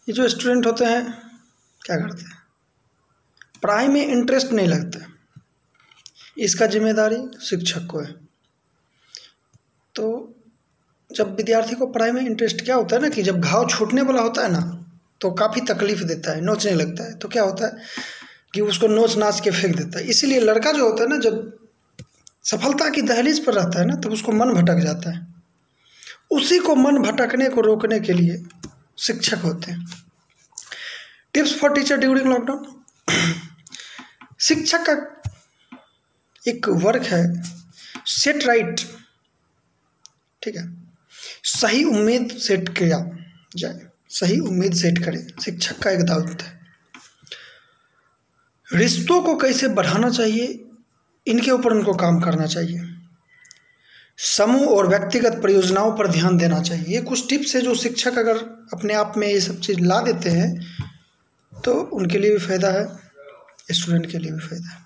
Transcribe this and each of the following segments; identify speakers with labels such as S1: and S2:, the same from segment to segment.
S1: ये जो स्टूडेंट होते हैं क्या करते हैं, पढ़ाई में इंटरेस्ट नहीं लगता, इसका जिम्मेदारी शिक्षक को है। तो जब विद्यार्थी को पढ़ाई में इंटरेस्ट क्या होता है ना कि जब घाव छूटने वाला होता है ना तो काफ़ी तकलीफ देता है, नोचने लगता है, तो क्या होता है कि उसको नोच नाच के फेंक देता है। इसीलिए लड़का जो होता है ना जब सफलता की दहलीज पर रहता है ना तब उसको मन भटक जाता है। उसी को मन भटकने को रोकने के लिए शिक्षक होते हैं। Tips for teacher during lockdown. शिक्षक का एक वर्क है सेट राइट, ठीक है, सही उम्मीद सेट किया जाए, सही उम्मीद सेट करें, शिक्षक का एक दायित्व है। रिश्तों को कैसे बढ़ाना चाहिए, इनके ऊपर उनको काम करना चाहिए। समूह और व्यक्तिगत परियोजनाओं पर ध्यान देना चाहिए। ये कुछ टिप्स है जो शिक्षक अगर अपने आप में ये सब चीज़ ला देते हैं तो उनके लिए भी फायदा है, स्टूडेंट के लिए भी फायदा है।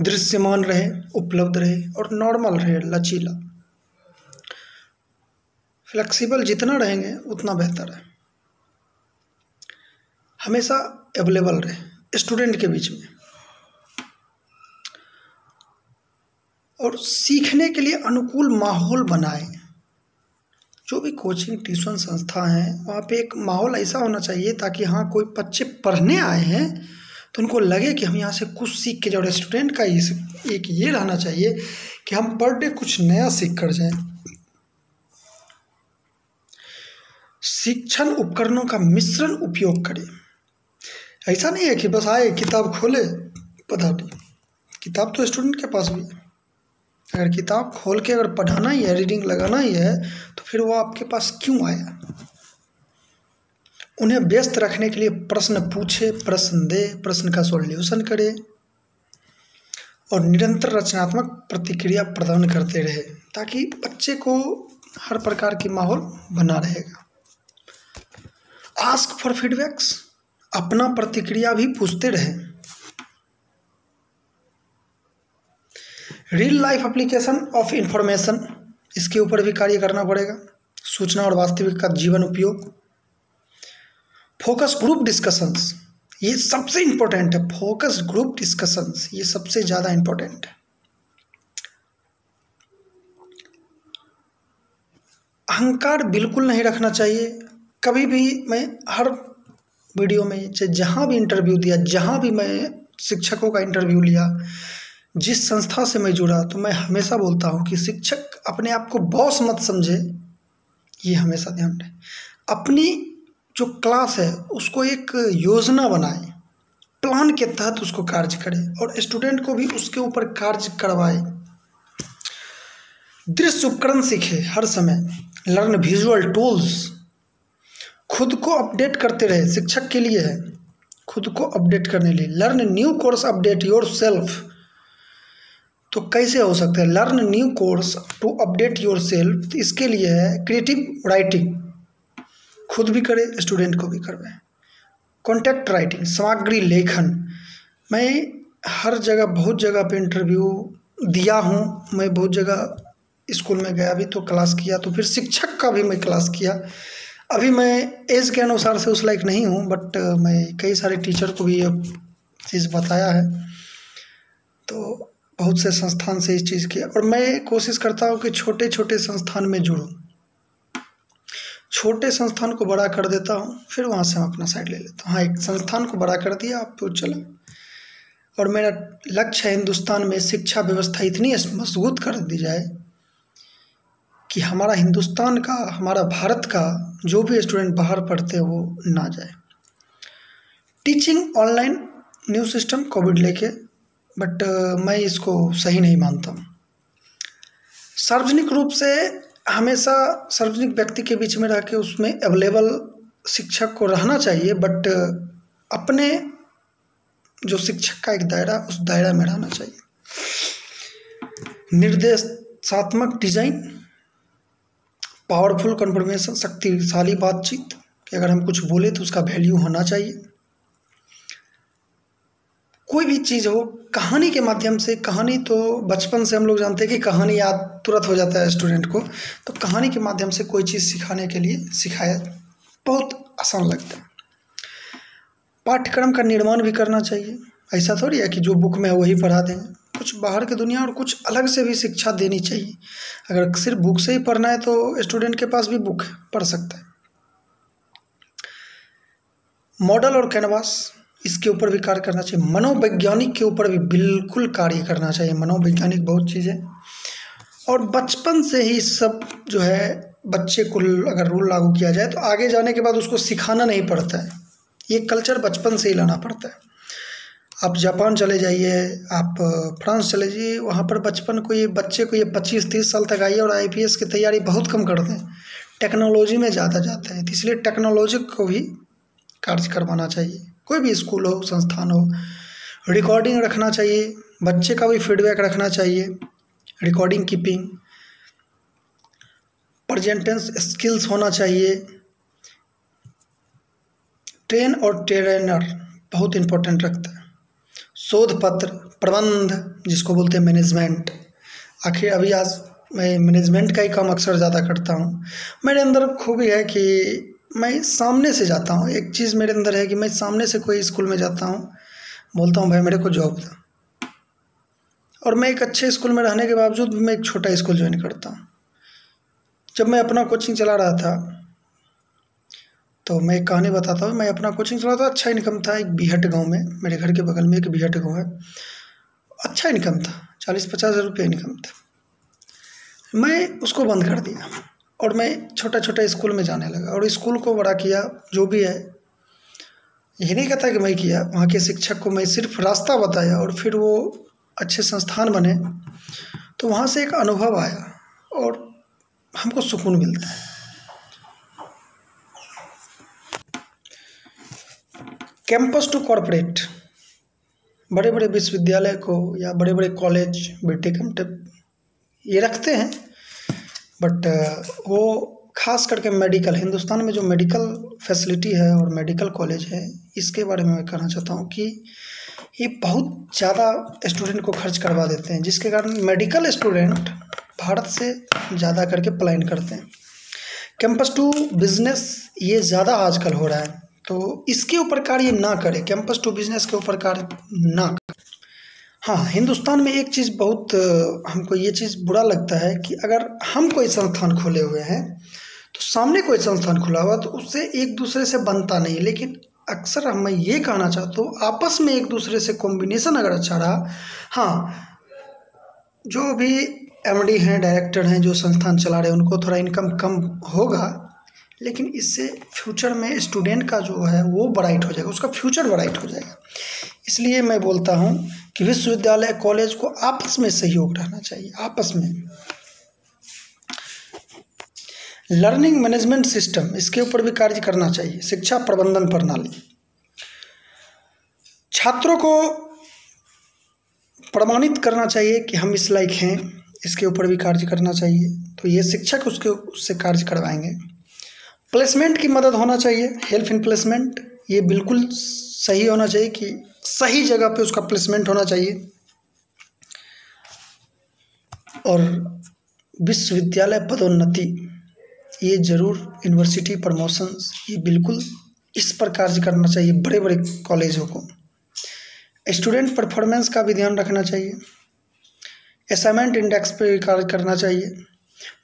S1: दृश्यमान रहे, उपलब्ध रहे और नॉर्मल रहे, लचीला, फ्लेक्सिबल जितना रहेंगे उतना बेहतर है। हमेशा अवेलेबल रहे स्टूडेंट के बीच में और सीखने के लिए अनुकूल माहौल बनाए। जो भी कोचिंग ट्यूशन संस्था हैं वहाँ पे एक माहौल ऐसा होना चाहिए ताकि हाँ कोई बच्चे पढ़ने आए हैं तो उनको लगे कि हम यहाँ से कुछ सीख के जाओ। स्टूडेंट का एक ये रहना चाहिए कि हम पर डे कुछ नया सीख कर जाएं। शिक्षण उपकरणों का मिश्रण उपयोग करें। ऐसा नहीं है कि बस आए किताब खोले पढ़ा दी, किताब तो स्टूडेंट के पास भी है। अगर किताब खोल के अगर पढ़ाना ही है, रीडिंग लगाना ही है तो फिर वो आपके पास क्यों आया। उन्हें व्यस्त रखने के लिए प्रश्न पूछे, प्रश्न दे, प्रश्न का सॉल्यूशन करे और निरंतर रचनात्मक प्रतिक्रिया प्रदान करते रहे ताकि बच्चे को हर प्रकार की माहौल बना रहेगा। आस्क फॉर फीडबैक्स, अपना प्रतिक्रिया भी पूछते रहे। Real life application of information, इसके ऊपर भी कार्य करना पड़ेगा। सूचना और वास्तविक का जीवन उपयोग। फोकस ग्रुप डिस्कशंस, ये सबसे इंपॉर्टेंट है। फोकस ग्रुप डिस्कशंस ये सबसे ज़्यादा इंपॉर्टेंट है। अहंकार बिल्कुल नहीं रखना चाहिए। कभी भी मैं हर वीडियो में जहाँ भी इंटरव्यू दिया, जहाँ भी मैं शिक्षकों का इंटरव्यू लिया, जिस संस्था से मैं जुड़ा, तो मैं हमेशा बोलता हूँ कि शिक्षक अपने आप को बॉस मत समझे, ये हमेशा ध्यान रहे। अपनी जो क्लास है उसको एक योजना बनाए, प्लान के तहत उसको कार्य करे और स्टूडेंट को भी उसके ऊपर कार्य करवाए। दृश्य उपकरण सीखे हर समय, लर्न विजुअल टूल्स। खुद को अपडेट करते रहे, शिक्षक के लिए है खुद को अपडेट करने लिए। Learn new course, update yourself. तो कैसे हो सकता है learn new course to update yourself? तो इसके लिए है क्रिएटिव राइटिंग, खुद भी करे, स्टूडेंट को भी करवाएं। कॉन्टेक्ट राइटिंग, सामग्री लेखन। मैं हर जगह बहुत जगह पे इंटरव्यू दिया हूँ, मैं बहुत जगह स्कूल में गया भी तो क्लास किया, तो फिर शिक्षक का भी मैं क्लास किया। अभी मैं एज के अनुसार से उस लायक नहीं हूँ, बट मैं कई सारे टीचर को भी ये चीज़ बताया है। तो बहुत से संस्थान से इस चीज़ की, और मैं कोशिश करता हूँ कि छोटे छोटे संस्थान में जुड़ूँ। छोटे संस्थान को बड़ा कर देता हूँ, फिर वहाँ से हम अपना साइड ले लेता हूँ। हाँ, एक संस्थान को बड़ा कर दिया, आप तो चला। और मेरा लक्ष्य है हिंदुस्तान में शिक्षा व्यवस्था इतनी मजबूत कर दी जाए कि हमारा हिंदुस्तान का, हमारा भारत का जो भी स्टूडेंट बाहर पढ़ते हैं वो ना जाए। Teaching online new system Covid लेके, बट मैं इसको सही नहीं मानता हूँ। सार्वजनिक रूप से हमेशा सार्वजनिक व्यक्ति के बीच में रह के उसमें अवेलेबल शिक्षक को रहना चाहिए, बट अपने जो शिक्षक का एक दायरा, उस दायरा में रहना चाहिए। निर्देशात्मक डिजाइन, पावरफुल कन्फर्मेशन, शक्तिशाली बातचीत कि अगर हम कुछ बोले तो उसका वैल्यू होना चाहिए। कोई भी चीज़ हो कहानी के माध्यम से, कहानी तो बचपन से हम लोग जानते हैं कि कहानी याद तुरंत हो जाता है स्टूडेंट को, तो कहानी के माध्यम से कोई चीज़ सिखाने के लिए सिखाया बहुत आसान लगता है। पाठ्यक्रम का निर्माण भी करना चाहिए। ऐसा थोड़ी है कि जो बुक में है वही पढ़ा देंगे, कुछ बाहर की दुनिया और कुछ अलग से भी शिक्षा देनी चाहिए। अगर सिर्फ बुक से ही पढ़ना है तो स्टूडेंट के पास भी बुक है, पढ़ सकता है। मॉडल और कैनवास, इसके ऊपर भी कार्य करना चाहिए। मनोवैज्ञानिक के ऊपर भी बिल्कुल कार्य करना चाहिए। मनोवैज्ञानिक बहुत चीज़ें, और बचपन से ही सब जो है बच्चे को अगर रूल लागू किया जाए तो आगे जाने के बाद उसको सिखाना नहीं पड़ता है। ये कल्चर बचपन से ही लाना पड़ता है। आप जापान चले जाइए, आप फ्रांस चले जाइए, वहाँ पर बचपन को ये बच्चे को ये 25-30 साल तक आइए और IPS की तैयारी बहुत कम करते हैं, टेक्नोलॉजी में ज़्यादा जाते हैं। तो इसलिए टेक्नोलॉजी को भी कार्य करवाना चाहिए। कोई भी स्कूल हो, संस्थान हो, रिकॉर्डिंग रखना चाहिए, बच्चे का भी फीडबैक रखना चाहिए, रिकॉर्डिंग कीपिंग, प्रेजेंटेशन स्किल्स होना चाहिए। ट्रेन और ट्रेनर बहुत इम्पोर्टेंट रखता है। शोध पत्र, प्रबंध जिसको बोलते हैं मैनेजमेंट। आखिर अभी आज मैं मैनेजमेंट का ही काम अक्सर ज़्यादा करता हूँ। मेरे अंदर खूबी है कि मैं सामने से जाता हूँ। एक चीज़ मेरे अंदर है कि मैं सामने से कोई स्कूल में जाता हूँ, बोलता हूँ भाई मेरे को जॉब दो। और मैं एक अच्छे स्कूल में रहने के बावजूद भी मैं एक छोटा स्कूल ज्वाइन करता हूँ। जब मैं अपना कोचिंग चला रहा था तो मैं एक कहानी बताता हूँ। मैं अपना कोचिंग चला था, अच्छा इनकम था। एक बीहट गांव में, मेरे घर के बगल में एक बीहट गांव है, अच्छा इनकम था, 40-50 हज़ार रुपये इनकम था। मैं उसको बंद कर दिया और मैं छोटा छोटा स्कूल में जाने लगा और स्कूल को बड़ा किया। जो भी है, यही नहीं कहता कि मैं किया, वहाँ के शिक्षक को मैं सिर्फ रास्ता बताया और फिर वो अच्छे संस्थान बने। तो वहाँ से एक अनुभव आया और हमको सुकून मिलता है। कैंपस टू कॉरपोरेट, बड़े बड़े विश्वविद्यालय को या बड़े बड़े कॉलेज, बीटेक, एमटेक ये रखते हैं, बट वो खास करके मेडिकल, हिंदुस्तान में जो मेडिकल फैसिलिटी है और मेडिकल कॉलेज है, इसके बारे में मैं कहना चाहता हूँ कि ये बहुत ज़्यादा स्टूडेंट को खर्च करवा देते हैं, जिसके कारण मेडिकल स्टूडेंट भारत से ज़्यादा करके पलायन करते हैं। कैंपस टू बिजनेस ये ज़्यादा आजकल हो रहा है, तो इसके ऊपर कार्य ना करें, कैंपस टू बिजनेस के ऊपर कार्य ना करें। हाँ, हिंदुस्तान में एक चीज़ बहुत हमको ये चीज़ बुरा लगता है कि अगर हम कोई संस्थान खोले हुए हैं तो सामने कोई संस्थान खुला हुआ तो उससे एक दूसरे से बनता नहीं। लेकिन अक्सर मैं ये कहना चाहता हूँ, आपस में एक दूसरे से कॉम्बिनेशन अगर अच्छा रहा, हाँ, जो भी MD हैं, डायरेक्टर हैं, जो संस्थान चला रहे हैं, उनको थोड़ा इनकम कम होगा, लेकिन इससे फ्यूचर में स्टूडेंट का जो है वो ब्राइट हो जाएगा, उसका फ्यूचर ब्राइट हो जाएगा। इसलिए मैं बोलता हूँ कि विश्वविद्यालय, कॉलेज को आपस में सहयोग रहना चाहिए, आपस में। लर्निंग मैनेजमेंट सिस्टम, इसके ऊपर भी कार्य करना चाहिए। शिक्षा प्रबंधन प्रणाली, छात्रों को प्रमाणित करना चाहिए कि हम इस लायक हैं, इसके ऊपर भी कार्य करना चाहिए। तो ये शिक्षक उससे कार्य करवाएंगे। प्लेसमेंट की मदद होना चाहिए, हेल्प इन प्लेसमेंट, ये बिल्कुल सही होना चाहिए कि सही जगह पे उसका प्लेसमेंट होना चाहिए। और विश्वविद्यालय पदोन्नति, ये ज़रूर, यूनिवर्सिटी प्रमोशंस, ये बिल्कुल इस पर कार्य करना चाहिए बड़े बड़े कॉलेजों को। स्टूडेंट परफॉर्मेंस का भी ध्यान रखना चाहिए। असाइनमेंट इंडेक्स पे भी कार्य करना चाहिए,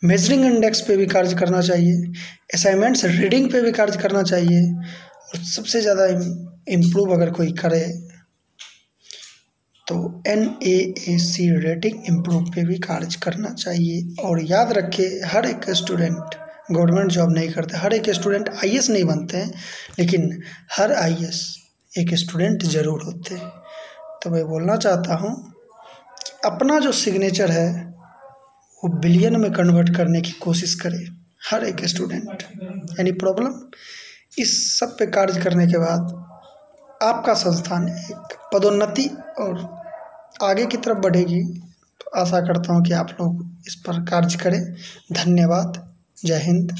S1: मेजरिंग इंडेक्स पे भी कार्य करना चाहिए, असाइनमेंट्स रीडिंग पे भी कार्य करना चाहिए। और सबसे ज़्यादा इम्प्रूव अगर कोई करे तो NAAC रेटिंग इम्प्रूव पे भी कार्य करना चाहिए। और याद रखे, हर एक स्टूडेंट गवर्नमेंट जॉब नहीं करते, हर एक स्टूडेंट IAS नहीं बनते हैं, लेकिन हर IAS एक स्टूडेंट ज़रूर होते हैं। तो मैं बोलना चाहता हूँ कि अपना जो सिग्नेचर है वो बिलियन में कन्वर्ट करने की कोशिश करे हर एक स्टूडेंट। एनी प्रॉब्लम, इस सब पे कार्य करने के बाद आपका संस्थान एक पदोन्नति और आगे की तरफ बढ़ेगी। तो आशा करता हूँ कि आप लोग इस पर कार्य करें। धन्यवाद। जय हिंद।